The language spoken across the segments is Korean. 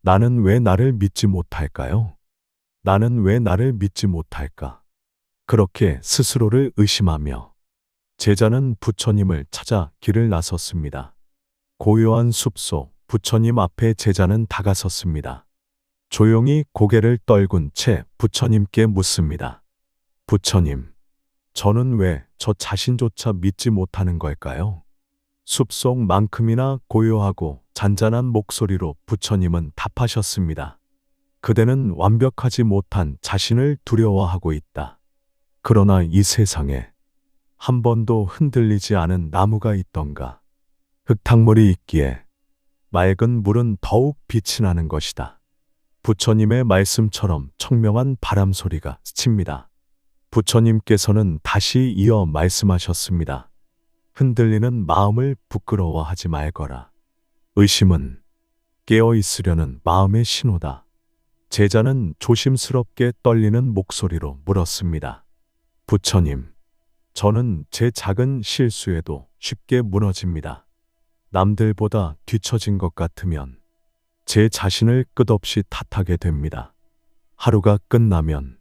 나는 왜 나를 믿지 못할까요? 나는 왜 나를 믿지 못할까? 그렇게 스스로를 의심하며 제자는 부처님을 찾아 길을 나섰습니다. 고요한 숲속 부처님 앞에 제자는 다가섰습니다. 조용히 고개를 떨군 채 부처님께 묻습니다. 부처님, 저는 왜 저 자신조차 믿지 못하는 걸까요? 숲속만큼이나 고요하고 잔잔한 목소리로 부처님은 답하셨습니다. 그대는 완벽하지 못한 자신을 두려워하고 있다. 그러나 이 세상에 한 번도 흔들리지 않은 나무가 있던가. 흙탕물이 있기에 맑은 물은 더욱 빛이 나는 것이다. 부처님의 말씀처럼 청명한 바람 소리가 스칩니다. 부처님께서는 다시 이어 말씀하셨습니다. 흔들리는 마음을 부끄러워하지 말거라. 의심은 깨어 있으려는 마음의 신호다. 제자는 조심스럽게 떨리는 목소리로 물었습니다. 부처님, 저는 제 작은 실수에도 쉽게 무너집니다. 남들보다 뒤처진 것 같으면 제 자신을 끝없이 탓하게 됩니다. 하루가 끝나면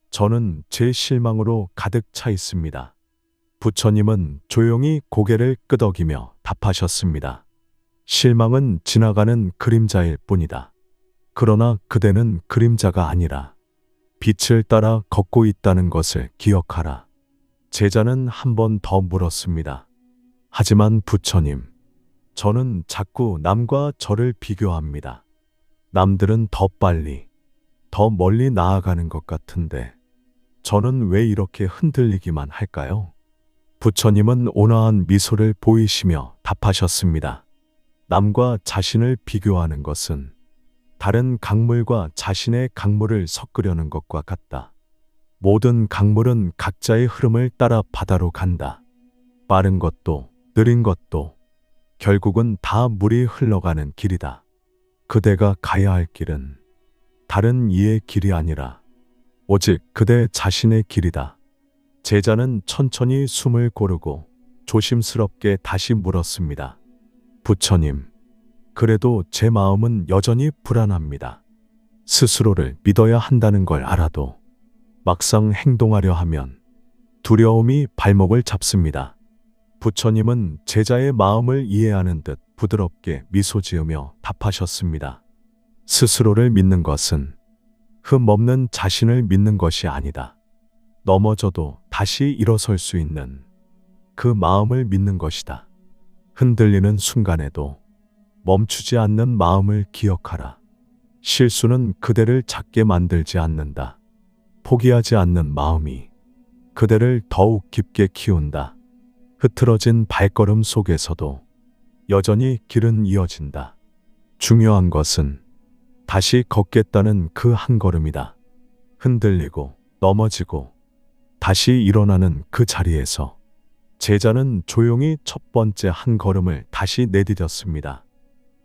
저는 제 실망으로 가득 차 있습니다. 부처님은 조용히 고개를 끄덕이며 답하셨습니다. 실망은 지나가는 그림자일 뿐이다. 그러나 그대는 그림자가 아니라 빛을 따라 걷고 있다는 것을 기억하라. 제자는 한 번 더 물었습니다. 하지만 부처님, 저는 자꾸 남과 저를 비교합니다. 남들은 더 빨리, 더 멀리 나아가는 것 같은데 저는 왜 이렇게 흔들리기만 할까요? 부처님은 온화한 미소를 보이시며 답하셨습니다. 남과 자신을 비교하는 것은 다른 강물과 자신의 강물을 섞으려는 것과 같다. 모든 강물은 각자의 흐름을 따라 바다로 간다. 빠른 것도 느린 것도 결국은 다 물이 흘러가는 길이다. 그대가 가야 할 길은 다른 이의 길이 아니라 오직 그대 자신의 길이다. 제자는 천천히 숨을 고르고 조심스럽게 다시 물었습니다. 부처님, 그래도 제 마음은 여전히 불안합니다. 스스로를 믿어야 한다는 걸 알아도 막상 행동하려 하면 두려움이 발목을 잡습니다. 부처님은 제자의 마음을 이해하는 듯 부드럽게 미소 지으며 답하셨습니다. 스스로를 믿는 것은 흠없는 자신을 믿는 것이 아니다. 넘어져도 다시 일어설 수 있는 그 마음을 믿는 것이다. 흔들리는 순간에도 멈추지 않는 마음을 기억하라. 실수는 그대를 작게 만들지 않는다. 포기하지 않는 마음이 그대를 더욱 깊게 키운다. 흐트러진 발걸음 속에서도 여전히 길은 이어진다. 중요한 것은 다시 걷겠다는 그 한 걸음이다. 흔들리고 넘어지고 다시 일어나는 그 자리에서 제자는 조용히 첫 번째 한 걸음을 다시 내디뎠습니다.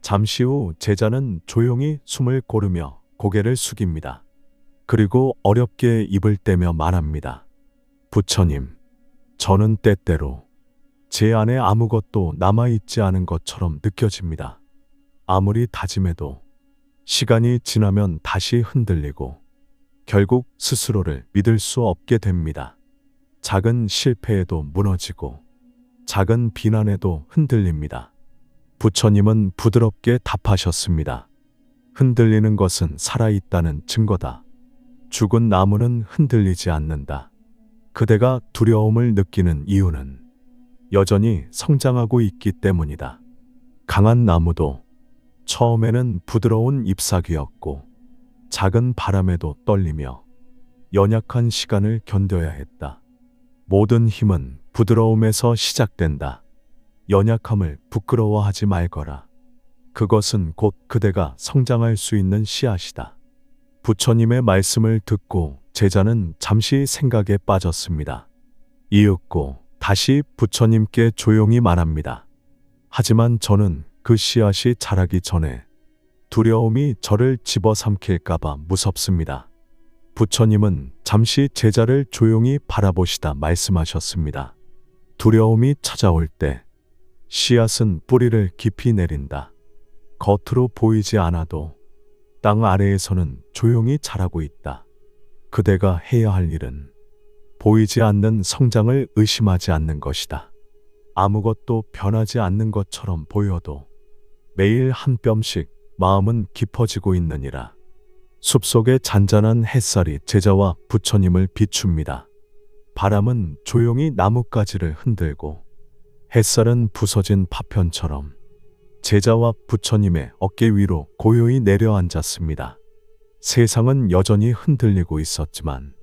잠시 후 제자는 조용히 숨을 고르며 고개를 숙입니다. 그리고 어렵게 입을 떼며 말합니다. 부처님, 저는 때때로 제 안에 아무것도 남아있지 않은 것처럼 느껴집니다. 아무리 다짐해도 시간이 지나면 다시 흔들리고 결국 스스로를 믿을 수 없게 됩니다. 작은 실패에도 무너지고 작은 비난에도 흔들립니다. 부처님은 부드럽게 답하셨습니다. 흔들리는 것은 살아있다는 증거다. 죽은 나무는 흔들리지 않는다. 그대가 두려움을 느끼는 이유는 여전히 성장하고 있기 때문이다. 강한 나무도 처음에는 부드러운 잎사귀였고 작은 바람에도 떨리며 연약한 시간을 견뎌야 했다. 모든 힘은 부드러움에서 시작된다. 연약함을 부끄러워하지 말거라. 그것은 곧 그대가 성장할 수 있는 씨앗이다. 부처님의 말씀을 듣고 제자는 잠시 생각에 빠졌습니다. 이윽고 다시 부처님께 조용히 말합니다. 하지만 저는 그 씨앗이 자라기 전에 두려움이 저를 집어삼킬까봐 무섭습니다. 부처님은 잠시 제자를 조용히 바라보시다 말씀하셨습니다. 두려움이 찾아올 때 씨앗은 뿌리를 깊이 내린다. 겉으로 보이지 않아도 땅 아래에서는 조용히 자라고 있다. 그대가 해야 할 일은 보이지 않는 성장을 의심하지 않는 것이다. 아무것도 변하지 않는 것처럼 보여도 매일 한 뼘씩 마음은 깊어지고 있느니라. 숲속의 잔잔한 햇살이 제자와 부처님을 비춥니다. 바람은 조용히 나뭇가지를 흔들고 햇살은 부서진 파편처럼 제자와 부처님의 어깨 위로 고요히 내려앉았습니다. 세상은 여전히 흔들리고 있었지만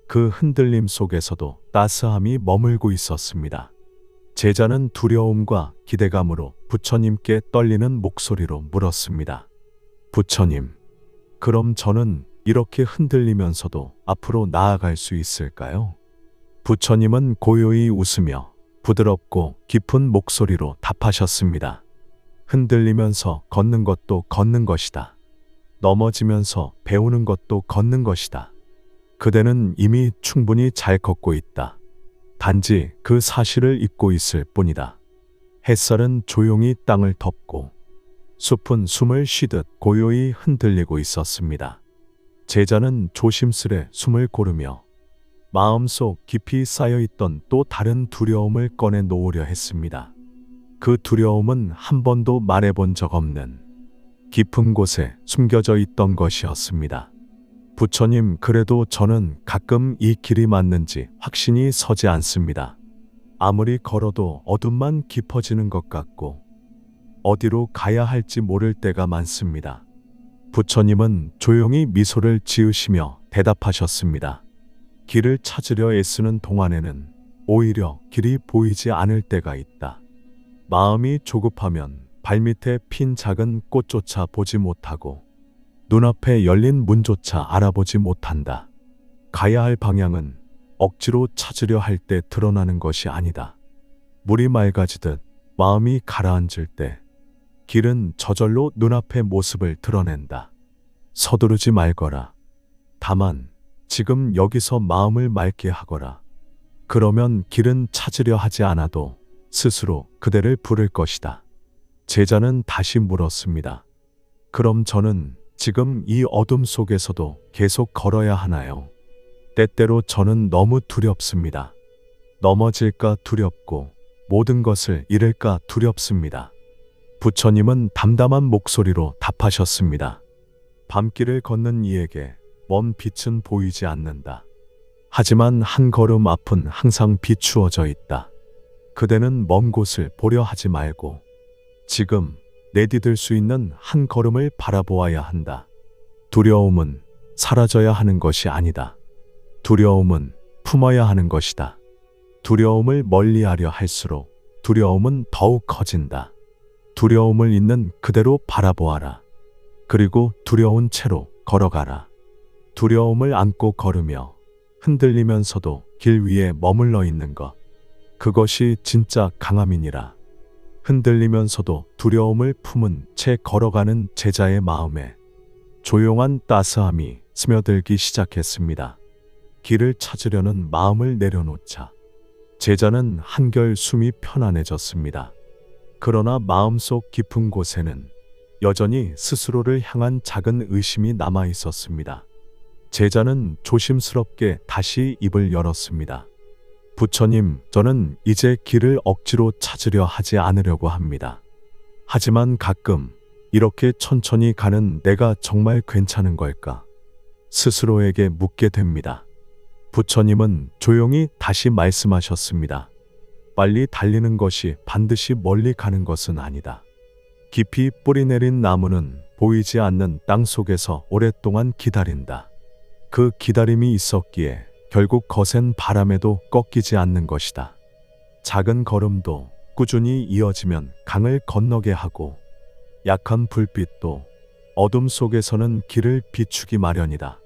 그 흔들림 속에서도 따스함이 머물고 있었습니다. 제자는 두려움과 기대감으로 부처님께 떨리는 목소리로 물었습니다. 부처님, 그럼 저는 이렇게 흔들리면서도 앞으로 나아갈 수 있을까요? 부처님은 고요히 웃으며 부드럽고 깊은 목소리로 답하셨습니다. 흔들리면서 걷는 것도 걷는 것이다. 넘어지면서 배우는 것도 걷는 것이다. 그대는 이미 충분히 잘 걷고 있다. 단지 그 사실을 잊고 있을 뿐이다. 햇살은 조용히 땅을 덮고 숲은 숨을 쉬듯 고요히 흔들리고 있었습니다. 제자는 조심스레 숨을 고르며 마음속 깊이 쌓여있던 또 다른 두려움을 꺼내 놓으려 했습니다. 그 두려움은 한 번도 말해본 적 없는 깊은 곳에 숨겨져 있던 것이었습니다. 부처님, 그래도 저는 가끔 이 길이 맞는지 확신이 서지 않습니다. 아무리 걸어도 어둠만 깊어지는 것 같고 어디로 가야 할지 모를 때가 많습니다. 부처님은 조용히 미소를 지으시며 대답하셨습니다. 길을 찾으려 애쓰는 동안에는 오히려 길이 보이지 않을 때가 있다. 마음이 조급하면 발밑에 핀 작은 꽃조차 보지 못하고 눈앞에 열린 문조차 알아보지 못한다. 가야 할 방향은 억지로 찾으려 할 때 드러나는 것이 아니다. 물이 맑아지듯 마음이 가라앉을 때 길은 저절로 눈앞의 모습을 드러낸다. 서두르지 말거라. 다만 지금 여기서 마음을 맑게 하거라. 그러면 길은 찾으려 하지 않아도 스스로 그대를 부를 것이다. 제자는 다시 물었습니다. 그럼 저는 지금 이 어둠 속에서도 계속 걸어야 하나요? 때때로 저는 너무 두렵습니다. 넘어질까 두렵고 모든 것을 잃을까 두렵습니다. 부처님은 담담한 목소리로 답하셨습니다. 밤길을 걷는 이에게 먼 빛은 보이지 않는다. 하지만 한 걸음 앞은 항상 비추어져 있다. 그대는 먼 곳을 보려 하지 말고 지금 내디딜 수 있는 한 걸음을 바라보아야 한다. 두려움은 사라져야 하는 것이 아니다. 두려움은 품어야 하는 것이다. 두려움을 멀리하려 할수록 두려움은 더욱 커진다. 두려움을 있는 그대로 바라보아라. 그리고 두려운 채로 걸어가라. 두려움을 안고 걸으며 흔들리면서도 길 위에 머물러 있는 것. 그것이 진짜 강함이니라. 흔들리면서도 두려움을 품은 채 걸어가는 제자의 마음에 조용한 따스함이 스며들기 시작했습니다. 길을 찾으려는 마음을 내려놓자 제자는 한결 숨이 편안해졌습니다. 그러나 마음속 깊은 곳에는 여전히 스스로를 향한 작은 의심이 남아 있었습니다. 제자는 조심스럽게 다시 입을 열었습니다. 부처님, 저는 이제 길을 억지로 찾으려 하지 않으려고 합니다. 하지만 가끔 이렇게 천천히 가는 내가 정말 괜찮은 걸까? 스스로에게 묻게 됩니다. 부처님은 조용히 다시 말씀하셨습니다. 빨리 달리는 것이 반드시 멀리 가는 것은 아니다. 깊이 뿌리 내린 나무는 보이지 않는 땅 속에서 오랫동안 기다린다. 그 기다림이 있었기에 결국 거센 바람에도 꺾이지 않는 것이다. 작은 걸음도 꾸준히 이어지면 강을 건너게 하고 약한 불빛도 어둠 속에서는 길을 비추기 마련이다.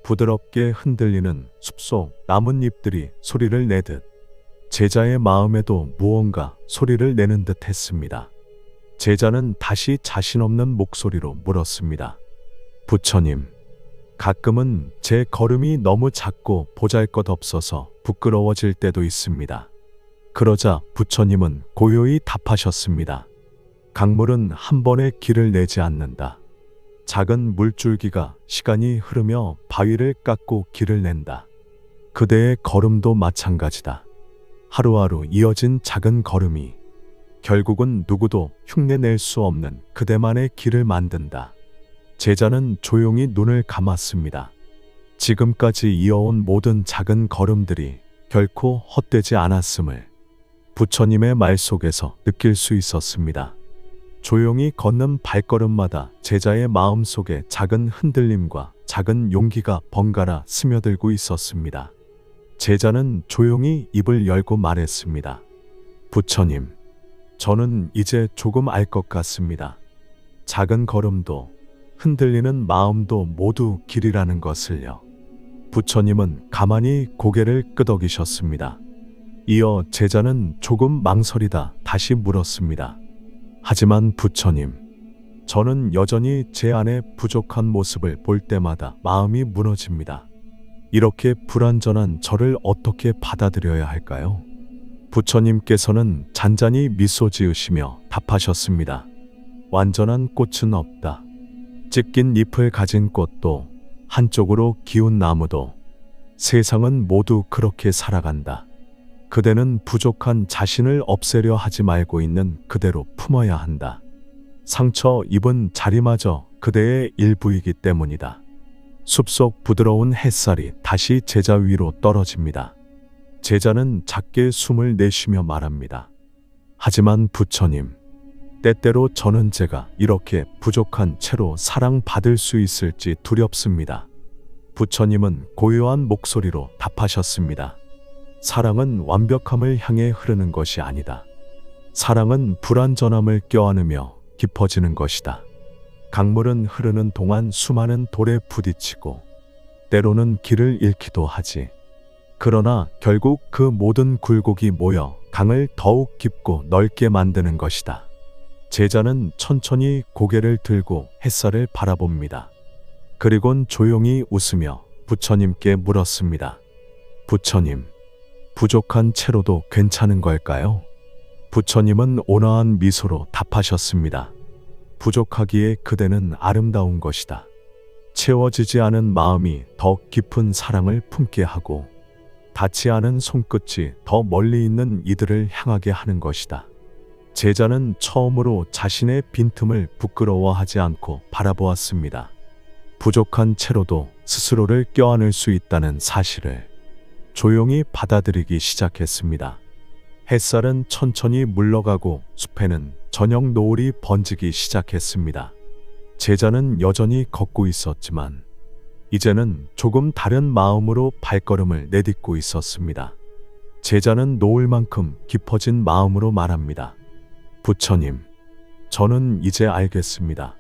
부드럽게 흔들리는 숲속 나뭇잎들이 소리를 내듯 제자의 마음에도 무언가 소리를 내는 듯 했습니다. 제자는 다시 자신 없는 목소리로 물었습니다. 부처님, 가끔은 제 걸음이 너무 작고 보잘것없어서 부끄러워질 때도 있습니다. 그러자 부처님은 고요히 답하셨습니다. 강물은 한 번에 길을 내지 않는다. 작은 물줄기가 시간이 흐르며 바위를 깎고 길을 낸다. 그대의 걸음도 마찬가지다. 하루하루 이어진 작은 걸음이 결국은 누구도 흉내낼 수 없는 그대만의 길을 만든다. 제자는 조용히 눈을 감았습니다. 지금까지 이어온 모든 작은 걸음들이 결코 헛되지 않았음을 부처님의 말 속에서 느낄 수 있었습니다. 조용히 걷는 발걸음마다 제자의 마음 속에 작은 흔들림과 작은 용기가 번갈아 스며들고 있었습니다. 제자는 조용히 입을 열고 말했습니다. 부처님, 저는 이제 조금 알 것 같습니다. 작은 걸음도 흔들리는 마음도 모두 길이라는 것을요. 부처님은 가만히 고개를 끄덕이셨습니다. 이어 제자는 조금 망설이다 다시 물었습니다. 하지만 부처님, 저는 여전히 제 안에 부족한 모습을 볼 때마다 마음이 무너집니다. 이렇게 불완전한 저를 어떻게 받아들여야 할까요? 부처님께서는 잔잔히 미소 지으시며 답하셨습니다. 완전한 꽃은 없다. 찢긴 잎을 가진 꽃도 한쪽으로 기운 나무도 세상은 모두 그렇게 살아간다. 그대는 부족한 자신을 없애려 하지 말고 있는 그대로 품어야 한다. 상처 입은 자리마저 그대의 일부이기 때문이다. 숲속 부드러운 햇살이 다시 제자 위로 떨어집니다. 제자는 작게 숨을 내쉬며 말합니다. 하지만 부처님, 때때로 저는 제가 이렇게 부족한 채로 사랑받을 수 있을지 두렵습니다. 부처님은 고요한 목소리로 답하셨습니다. 사랑은 완벽함을 향해 흐르는 것이 아니다. 사랑은 불완전함을 껴안으며 깊어지는 것이다. 강물은 흐르는 동안 수많은 돌에 부딪히고 때로는 길을 잃기도 하지. 그러나 결국 그 모든 굴곡이 모여 강을 더욱 깊고 넓게 만드는 것이다. 제자는 천천히 고개를 들고 햇살을 바라봅니다. 그리곤 조용히 웃으며 부처님께 물었습니다. 부처님, 부족한 채로도 괜찮은 걸까요? 부처님은 온화한 미소로 답하셨습니다. 부족하기에 그대는 아름다운 것이다. 채워지지 않은 마음이 더 깊은 사랑을 품게 하고 닿지 않은 손끝이 더 멀리 있는 이들을 향하게 하는 것이다. 제자는 처음으로 자신의 빈틈을 부끄러워하지 않고 바라보았습니다. 부족한 채로도 스스로를 껴안을 수 있다는 사실을 조용히 받아들이기 시작했습니다. 햇살은 천천히 물러가고 숲에는 저녁 노을이 번지기 시작했습니다. 제자는 여전히 걷고 있었지만 이제는 조금 다른 마음으로 발걸음을 내딛고 있었습니다. 제자는 노을만큼 깊어진 마음으로 말합니다. 부처님, 저는 이제 알겠습니다.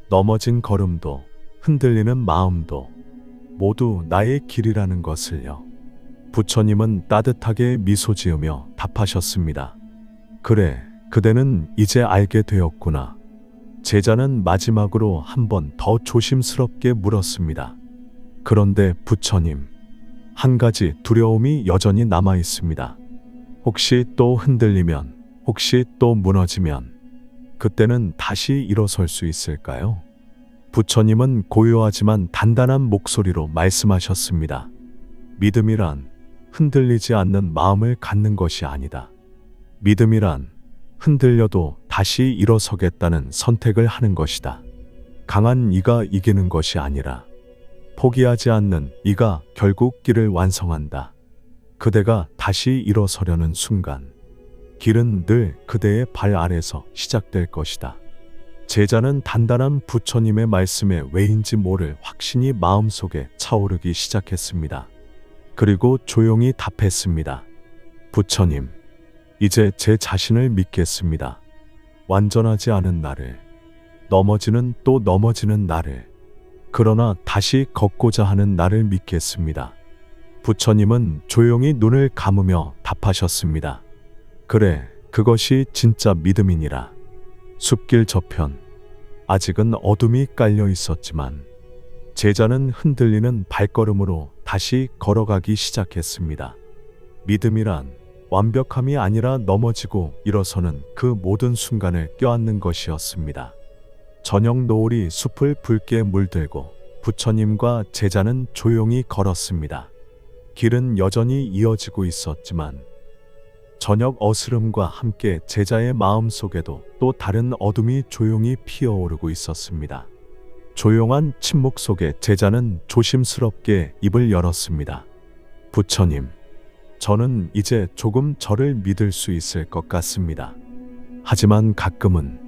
넘어진 걸음도 흔들리는 마음도 모두 나의 길이라는 것을요. 부처님은 따뜻하게 미소 지으며 답하셨습니다. 그래, 그대는 이제 알게 되었구나. 제자는 마지막으로 한 번 더 조심스럽게 물었습니다. 그런데 부처님, 한 가지 두려움이 여전히 남아 있습니다. 혹시 또 흔들리면, 혹시 또 무너지면, 그때는 다시 일어설 수 있을까요? 부처님은 고요하지만 단단한 목소리로 말씀하셨습니다. 믿음이란 흔들리지 않는 마음을 갖는 것이 아니다. 믿음이란 흔들려도 다시 일어서겠다는 선택을 하는 것이다. 강한 이가 이기는 것이 아니라 포기하지 않는 이가 결국 길을 완성한다. 그대가 다시 일어서려는 순간 길은 늘 그대의 발 아래서 시작될 것이다. 제자는 단단한 부처님의 말씀에 왜인지 모를 확신이 마음속에 차오르기 시작했습니다. 그리고 조용히 답했습니다. 부처님, 이제 제 자신을 믿겠습니다. 완전하지 않은 나를, 넘어지는 또 넘어지는 나를, 그러나 다시 걷고자 하는 나를 믿겠습니다. 부처님은 조용히 눈을 감으며 답하셨습니다. 그래, 그것이 진짜 믿음이니라. 숲길 저편, 아직은 어둠이 깔려 있었지만 제자는 흔들리는 발걸음으로 다시 걸어가기 시작했습니다. 믿음이란 완벽함이 아니라 넘어지고 일어서는 그 모든 순간을 껴안는 것이었습니다. 저녁 노을이 숲을 붉게 물들고 부처님과 제자는 조용히 걸었습니다. 길은 여전히 이어지고 있었지만 저녁 어스름과 함께 제자의 마음속에도 또 다른 어둠이 조용히 피어오르고 있었습니다. 조용한 침묵 속에 제자는 조심스럽게 입을 열었습니다. 부처님, 저는 이제 조금 저를 믿을 수 있을 것 같습니다. 하지만 가끔은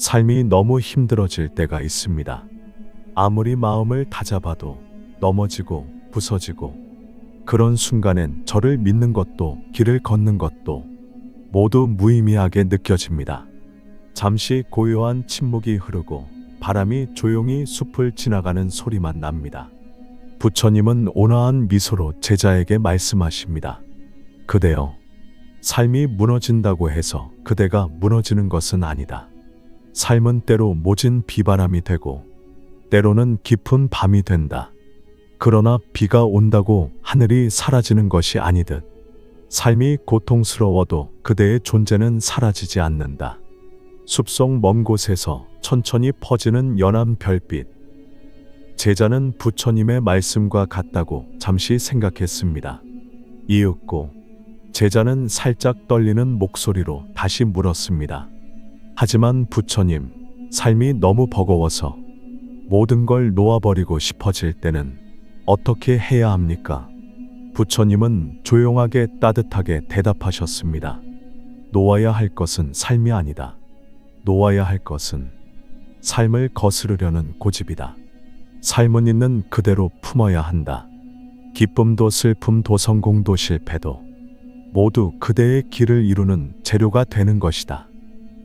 삶이 너무 힘들어질 때가 있습니다. 아무리 마음을 다잡아도 넘어지고 부서지고 그런 순간엔 저를 믿는 것도 길을 걷는 것도 모두 무의미하게 느껴집니다. 잠시 고요한 침묵이 흐르고 바람이 조용히 숲을 지나가는 소리만 납니다. 부처님은 온화한 미소로 제자에게 말씀하십니다. 그대여, 삶이 무너진다고 해서 그대가 무너지는 것은 아니다. 삶은 때로 모진 비바람이 되고 때로는 깊은 밤이 된다. 그러나 비가 온다고 하늘이 사라지는 것이 아니듯 삶이 고통스러워도 그대의 존재는 사라지지 않는다. 숲속 먼 곳에서 천천히 퍼지는 연한 별빛. 제자는 부처님의 말씀과 같다고 잠시 생각했습니다. 이윽고 제자는 살짝 떨리는 목소리로 다시 물었습니다. 하지만 부처님, 삶이 너무 버거워서 모든 걸 놓아버리고 싶어질 때는 어떻게 해야 합니까? 부처님은 조용하게 따뜻하게 대답하셨습니다. 놓아야 할 것은 삶이 아니다. 놓아야 할 것은 삶을 거스르려는 고집이다. 삶은 있는 그대로 품어야 한다. 기쁨도 슬픔도 성공도 실패도 모두 그대의 길을 이루는 재료가 되는 것이다.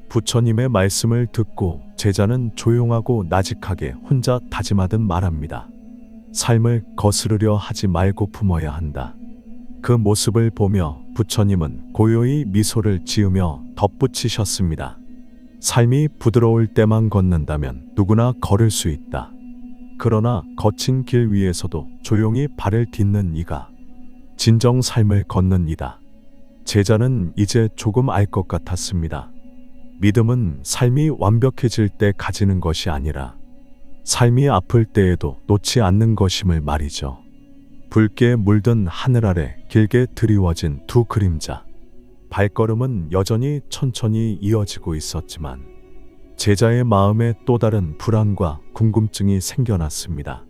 부처님의 말씀을 듣고 제자는 조용하고 나직하게 혼자 다짐하듯 말합니다. 삶을 거스르려 하지 말고 품어야 한다. 그 모습을 보며 부처님은 고요히 미소를 지으며 덧붙이셨습니다. 삶이 부드러울 때만 걷는다면 누구나 걸을 수 있다. 그러나 거친 길 위에서도 조용히 발을 딛는 이가 진정 삶을 걷는 이다. 제자는 이제 조금 알 것 같았습니다. 믿음은 삶이 완벽해질 때 가지는 것이 아니라 삶이 아플 때에도 놓지 않는 것임을 말이죠. 붉게 물든 하늘 아래 길게 드리워진 두 그림자. 발걸음은 여전히 천천히 이어지고 있었지만 제자의 마음에 또 다른 불안과 궁금증이 생겨났습니다.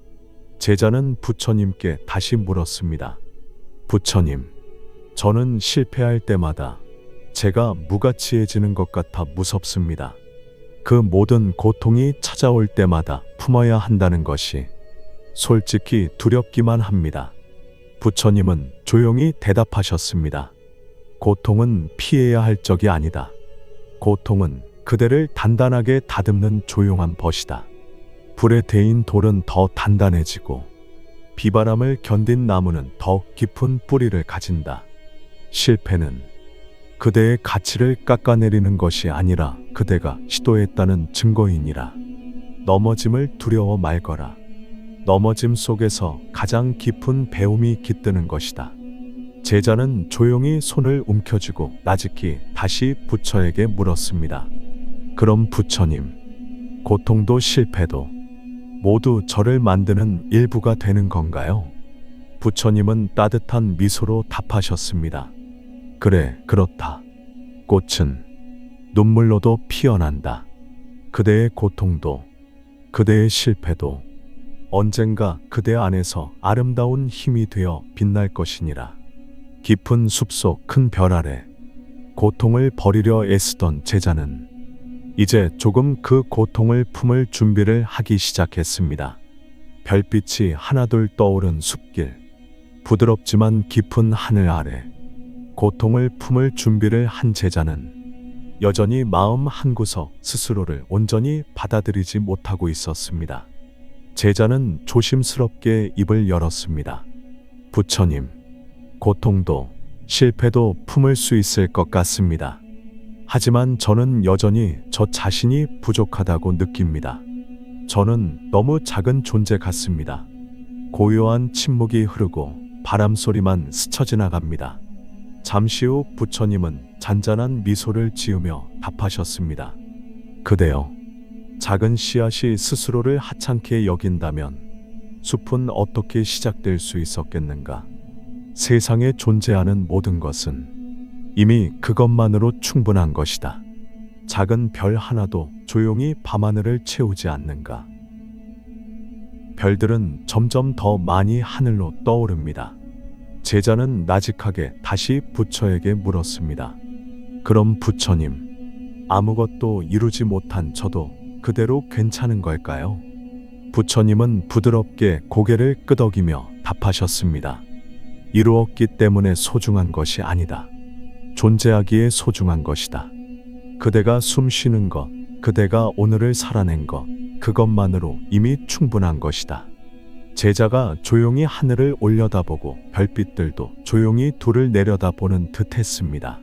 제자는 부처님께 다시 물었습니다. 부처님, 저는 실패할 때마다 제가 무가치해지는 것 같아 무섭습니다. 그 모든 고통이 찾아올 때마다 품어야 한다는 것이 솔직히 두렵기만 합니다. 부처님은 조용히 대답하셨습니다. 고통은 피해야 할 적이 아니다. 고통은 그대를 단단하게 다듬는 조용한 벗이다. 불에 데인 돌은 더 단단해지고 비바람을 견딘 나무는 더 깊은 뿌리를 가진다. 실패는 그대의 가치를 깎아내리는 것이 아니라 그대가 시도했다는 증거이니라. 넘어짐을 두려워 말거라. 넘어짐 속에서 가장 깊은 배움이 깃드는 것이다. 제자는 조용히 손을 움켜쥐고 나직히 다시 부처에게 물었습니다. 그럼 부처님, 고통도 실패도 모두 저를 만드는 일부가 되는 건가요? 부처님은 따뜻한 미소로 답하셨습니다. 그래, 그렇다. 꽃은 눈물로도 피어난다. 그대의 고통도, 그대의 실패도 언젠가 그대 안에서 아름다운 힘이 되어 빛날 것이니라. 깊은 숲속 큰 별 아래 고통을 버리려 애쓰던 제자는 이제 조금 그 고통을 품을 준비를 하기 시작했습니다. 별빛이 하나둘 떠오른 숲길, 부드럽지만 깊은 하늘 아래 고통을 품을 준비를 한 제자는 여전히 마음 한구석 스스로를 온전히 받아들이지 못하고 있었습니다. 제자는 조심스럽게 입을 열었습니다. 부처님, 고통도 실패도 품을 수 있을 것 같습니다. 하지만 저는 여전히 저 자신이 부족하다고 느낍니다. 저는 너무 작은 존재 같습니다. 고요한 침묵이 흐르고 바람 소리만 스쳐 지나갑니다. 잠시 후 부처님은 잔잔한 미소를 지으며 답하셨습니다. 그대여, 작은 씨앗이 스스로를 하찮게 여긴다면 숲은 어떻게 시작될 수 있었겠는가? 세상에 존재하는 모든 것은 이미 그것만으로 충분한 것이다. 작은 별 하나도 조용히 밤하늘을 채우지 않는가? 별들은 점점 더 많이 하늘로 떠오릅니다. 제자는 나직하게 다시 부처에게 물었습니다. 그럼 부처님, 아무것도 이루지 못한 저도 그대로 괜찮은 걸까요? 부처님은 부드럽게 고개를 끄덕이며 답하셨습니다. 이루었기 때문에 소중한 것이 아니다. 존재하기에 소중한 것이다. 그대가 숨 쉬는 것, 그대가 오늘을 살아낸 것, 그것만으로 이미 충분한 것이다. 제자가 조용히 하늘을 올려다보고 별빛들도 조용히 둘을 내려다보는 듯 했습니다.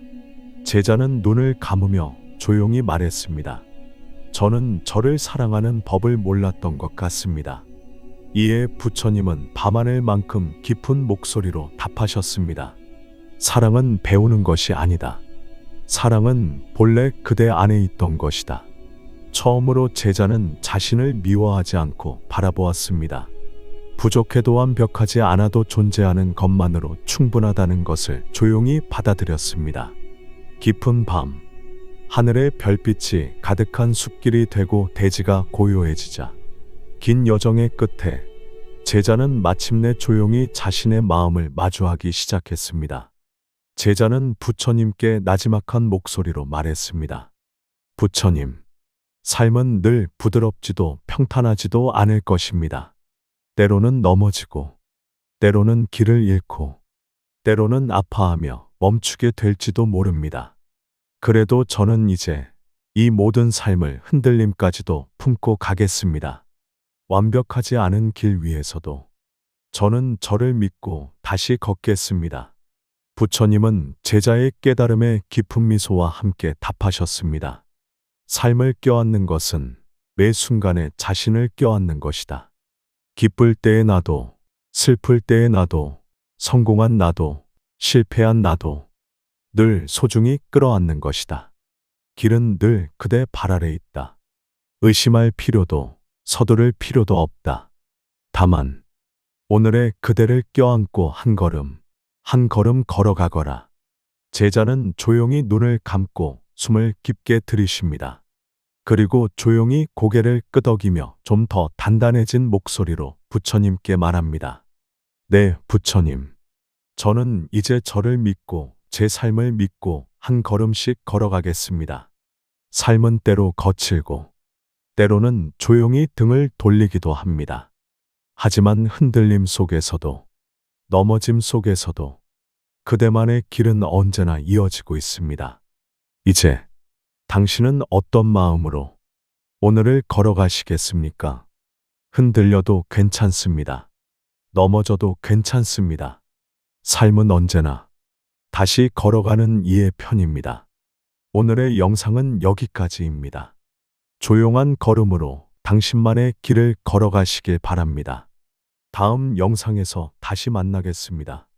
제자는 눈을 감으며 조용히 말했습니다. 저는 저를 사랑하는 법을 몰랐던 것 같습니다. 이에 부처님은 밤하늘만큼 깊은 목소리로 답하셨습니다. 사랑은 배우는 것이 아니다. 사랑은 본래 그대 안에 있던 것이다. 처음으로 제자는 자신을 미워하지 않고 바라보았습니다. 부족해도 완벽하지 않아도 존재하는 것만으로 충분하다는 것을 조용히 받아들였습니다. 깊은 밤, 하늘의 별빛이 가득한 숲길이 되고 대지가 고요해지자 긴 여정의 끝에 제자는 마침내 조용히 자신의 마음을 마주하기 시작했습니다. 제자는 부처님께 나지막한 목소리로 말했습니다. 부처님, 삶은 늘 부드럽지도 평탄하지도 않을 것입니다. 때로는 넘어지고, 때로는 길을 잃고, 때로는 아파하며 멈추게 될지도 모릅니다. 그래도 저는 이제 이 모든 삶을 흔들림까지도 품고 가겠습니다. 완벽하지 않은 길 위에서도 저는 저를 믿고 다시 걷겠습니다. 부처님은 제자의 깨달음에 깊은 미소와 함께 답하셨습니다. 삶을 껴안는 것은 매 순간에 자신을 껴안는 것이다. 기쁠 때의 나도, 슬플 때의 나도, 성공한 나도, 실패한 나도 늘 소중히 끌어안는 것이다. 길은 늘 그대 발 아래 있다. 의심할 필요도 서두를 필요도 없다. 다만 오늘의 그대를 껴안고 한 걸음 걸어가거라. 제자는 조용히 눈을 감고 숨을 깊게 들이쉽니다. 그리고 조용히 고개를 끄덕이며 좀 더 단단해진 목소리로 부처님께 말합니다. 네, 부처님. 저는 이제 저를 믿고 제 삶을 믿고 한 걸음씩 걸어가겠습니다. 삶은 때로 거칠고 때로는 조용히 등을 돌리기도 합니다. 하지만 흔들림 속에서도 넘어짐 속에서도 그대만의 길은 언제나 이어지고 있습니다. 이제 당신은 어떤 마음으로 오늘을 걸어가시겠습니까? 흔들려도 괜찮습니다. 넘어져도 괜찮습니다. 삶은 언제나 다시 걸어가는 이의 편입니다. 오늘의 영상은 여기까지입니다. 조용한 걸음으로 당신만의 길을 걸어가시길 바랍니다. 다음 영상에서 다시 만나겠습니다.